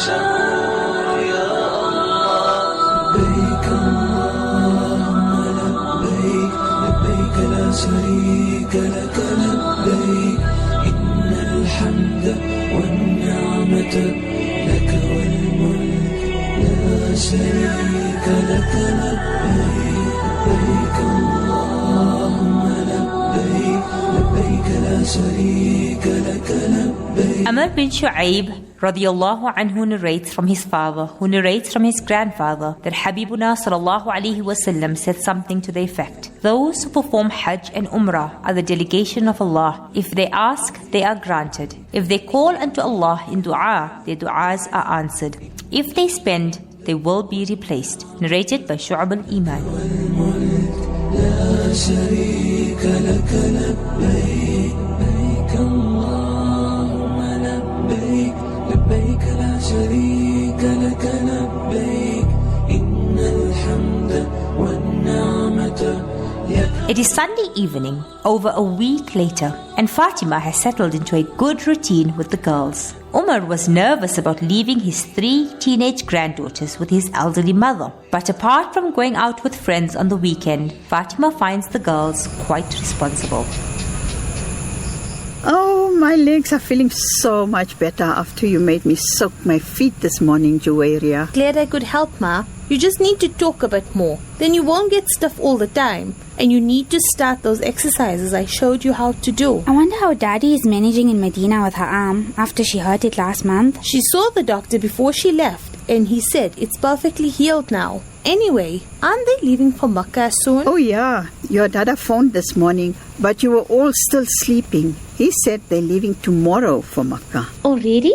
شكور يا الله. لبيك اللهم لبيك، لبيك لا شريك لك لبيك، إن الحمد والنعمة لك والملك لا شريك لك لبيك. لبيك اللهم لبيك، لبيك لا شريك لك لبيك. Umar bin Shu'aib radiyallahu anhu narrates from his father, who narrates from his grandfather, that Habibuna sallallahu alayhi wasallam said something to the effect: those who perform Hajj and Umrah are the delegation of Allah. If they ask, they are granted. If they call unto Allah in dua, their du'as are answered. If they spend, they will be replaced. Narrated by Shu'ab al-Iman. لا شريك لك لبيك، لبيك اللهم لبيك، لبيك لا شريك لك لبيك، إن الحمد والنعمة لك. It is Sunday evening, over a week later, and Fatima has settled into a good routine with the girls. Umar was nervous about leaving his 3 teenage granddaughters with his elderly mother. But apart from going out with friends on the weekend, Fatima finds the girls quite responsible. Oh, my legs are feeling so much better after you made me soak my feet this morning, Juwairia. Glad I could help, Ma. You just need to talk a bit more. Then you won't get stiff all the time. And you need to start those exercises I showed you how to do. I wonder how Daddy is managing in Medina with her arm after she hurt it last month. She saw the doctor before she left, and he said it's perfectly healed now. Anyway, aren't they leaving for Makkah soon? Oh, yeah. Your dada phoned this morning, but you were all still sleeping. He said they're leaving tomorrow for Makkah. Already?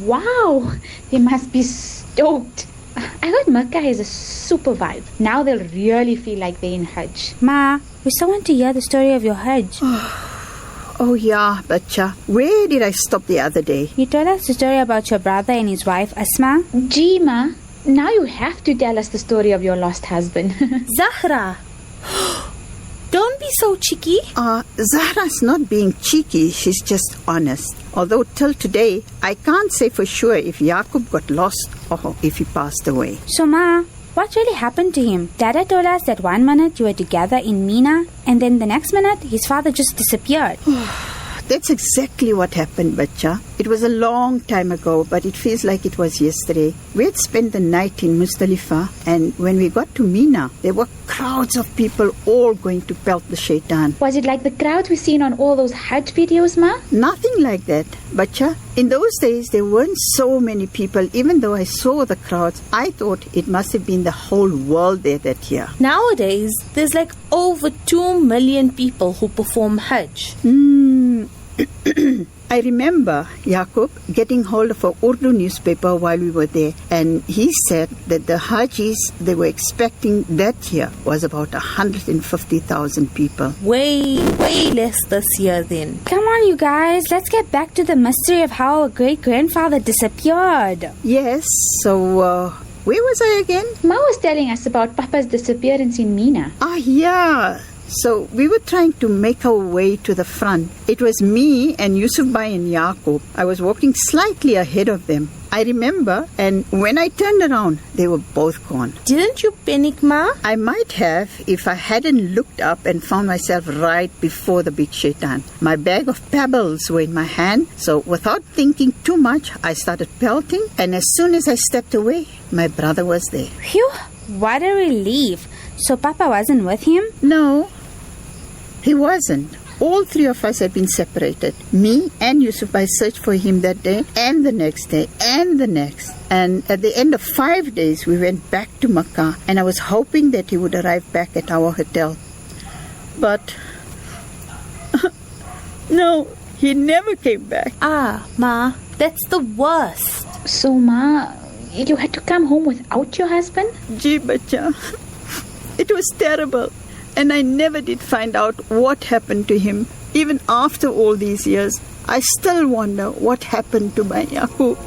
Wow, they must be stoked. I heard Makkah is a super vibe. Now they'll really feel like they're in Hajj. Ma, we still want to hear the story of your Hajj. Oh, yeah, Bacha. Where did I stop the other day? You told us the story about your brother and his wife, Asma. Gee, Ma, now you have to tell us the story of your lost husband. Zahra! Don't be so cheeky. Zahra's not being cheeky, she's just honest. Although till today, I can't say for sure if Yaqub got lost or if he passed away. So, Ma, what really happened to him? Dada told us that one minute you were together in Mina, and then the next minute his father just disappeared. That's exactly what happened, Bacha. It was a long time ago, but it feels like it was yesterday. We had spent the night in Muzdalifah, and when we got to Mina, there were crowds of people all going to pelt the shaitan. Was it like the crowds we've seen on all those Hajj videos, Ma? Nothing like that, Bacha. In those days, there weren't so many people. Even though I saw the crowds, I thought it must have been the whole world there that year. Nowadays, there's like over 2 million people who perform Hajj. I remember Yaqub getting hold of an Urdu newspaper while we were there, and he said that the Hajis they were expecting that year was about 150,000 people. Way less this year then. Come on, you guys, let's get back to the mystery of how our great-grandfather disappeared. Yes, so where was I again? Ma was telling us about Papa's disappearance in Mina. Yeah. So we were trying to make our way to the front. It was me and Yusuf Bhai and Yaqub. I was walking slightly ahead of them. I remember, and when I turned around, they were both gone. Didn't you panic, Ma? I might have if I hadn't looked up and found myself right before the big shaitan. My bag of pebbles were in my hand, so without thinking too much, I started pelting, and as soon as I stepped away, my brother was there. Phew, what a relief. So Papa wasn't with him? No. He wasn't. All 3 of us had been separated. Me and Yusuf Bhai searched for him that day and the next day and the next. And at the end of 5 days, we went back to Makkah, and I was hoping that he would arrive back at our hotel. But no, he never came back. Ma, that's the worst. So, Ma, you had to come home without your husband? Gee, Bacha, it was terrible. And I never did find out what happened to him. Even after all these years, I still wonder what happened to my Yaqub.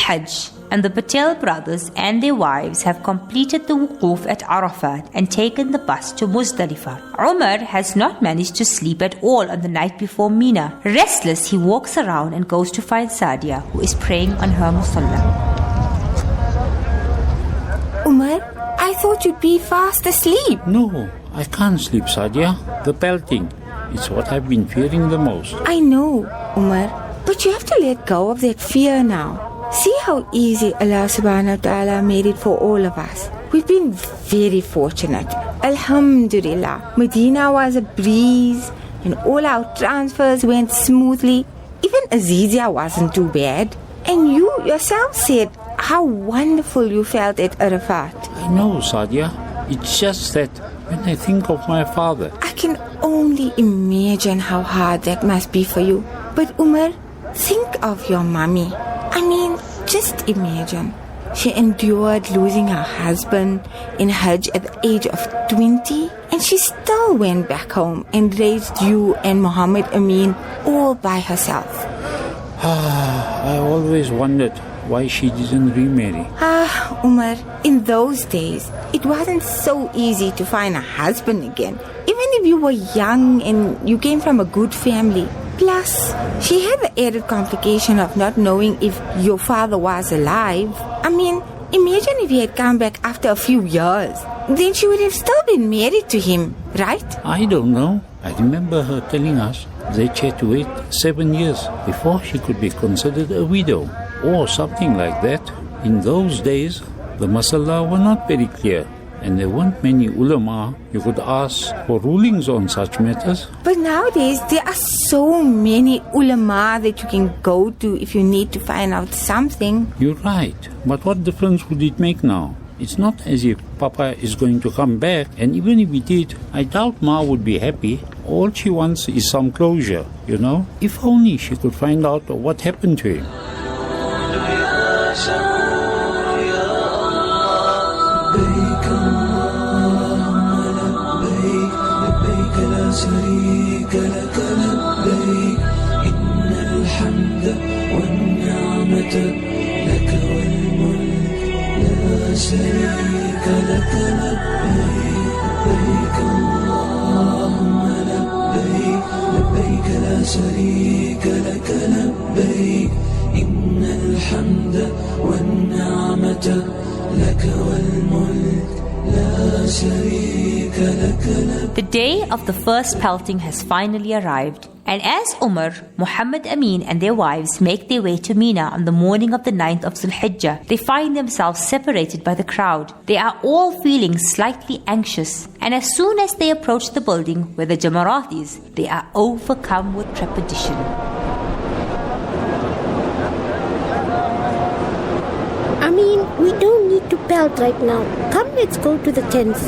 Hajj, and the Patel brothers and their wives have completed the wuquf at Arafat and taken the bus to Muzdalifah. Umar has not managed to sleep at all on the night before Mina. Restless, he walks around and goes to find Sadia, who is praying on her musalla. Umar, I thought you'd be fast asleep. No, I can't sleep, Sadia. The pelting is what I've been fearing the most. I know, Umar, but you have to let go of that fear now. See how easy Allah subhanahu wa ta'ala made it for all of us. We've been very fortunate. Alhamdulillah. Medina was a breeze and all our transfers went smoothly. Even Azizia wasn't too bad. And you yourself said how wonderful you felt at Arafat. I know, Sadia. It's just that when I think of my father... I can only imagine how hard that must be for you. But Umar, think of your mummy. I mean, just imagine. She endured losing her husband in Hajj at the age of 20, and she still went back home and raised you and Muhammad Amin all by herself. I always wondered why she didn't remarry. Umar, in those days, it wasn't so easy to find a husband again. Even if you were young and you came from a good family. Plus, she had the added complication of not knowing if your father was alive. I mean, imagine if he had come back after a few years. Then she would have still been married to him, right? I don't know. I remember her telling us that she had to wait 7 years before she could be considered a widow, or something like that. In those days, the masala were not very clear, and there weren't many ulama you could ask for rulings on such matters. But nowadays, there are so many ulama that you can go to if you need to find out something. You're right, but what difference would it make now? It's not as if Papa is going to come back, and even if he did, I doubt Ma would be happy. All she wants is some closure, you know? If only she could find out what happened to him. شريك لك لبيك إن الحمد والنعمة لك والملك لا شريك لك لبيك لبيك اللهم لبيك لبيك لا شريك لك لبيك إن الحمد والنعمة لك والملك The day of the first pelting has finally arrived, and as Umar, Muhammad Amin and their wives make their way to Mina on the morning of the 9th of Zulhijjah, they find themselves separated by the crowd. They are all feeling slightly anxious, and as soon as they approach the building where the Jamarat is, they are overcome with trepidation. Amin, we don't need to pelt right now. Come, let's go to the tents.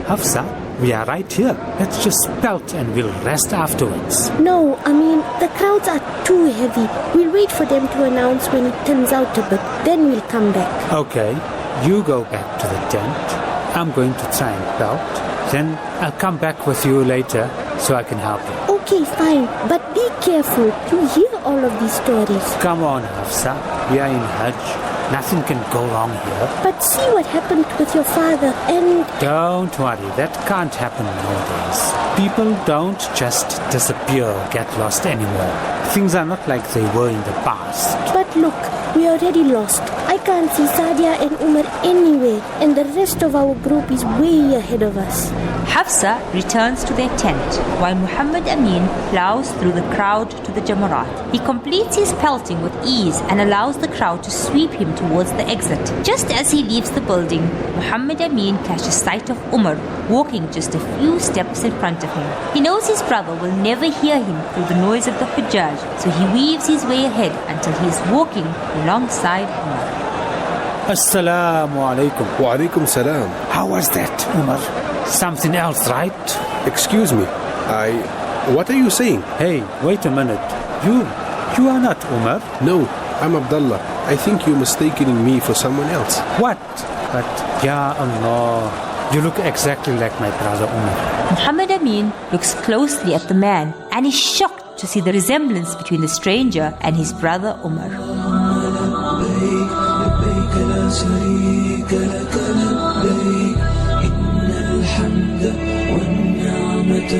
Hafsa, we are right here. Let's just pelt and we'll rest afterwards. No, Amin, the crowds are too heavy. We'll wait for them to announce when it thins out a bit. Then we'll come back. Okay, you go back to the tent. I'm going to try and pelt. Then I'll come back with you later so I can help you. Okay, fine. But be careful. You hear all of these stories. Come on, Hafsa. We are in Hajj. Nothing can go wrong here. But see what happened with your father and... Don't worry, that can't happen nowadays. People don't just disappear or get lost anymore. Things are not like they were in the past. But look, we are already lost. I can't see Sadia and Umar anywhere, and the rest of our group is way ahead of us. Hafsa returns to their tent, while Muhammad Amin plows through the crowd to the Jamarat. He completes his pelting with ease and allows the crowd to sweep him towards the exit. Just as he leaves the building, Muhammad Amin catches sight of Umar walking just a few steps in front of him. He knows his brother will never hear him through the noise of the Hujjaj, so he weaves his way ahead until he is walking alongside Umar. Assalamu alaikum. Wa alaikum salam. How was that, Umar? Something else, right? Excuse me. What are you saying? Hey, wait a minute. You are not Umar? No, I'm Abdullah. I think you're mistaking me for someone else. What? But, Ya Allah, you look exactly like my brother Umar. Muhammad Amin looks closely at the man and is shocked to see the resemblance between the stranger and his brother Umar. شريك لك لبيك إن الحمد والنعمة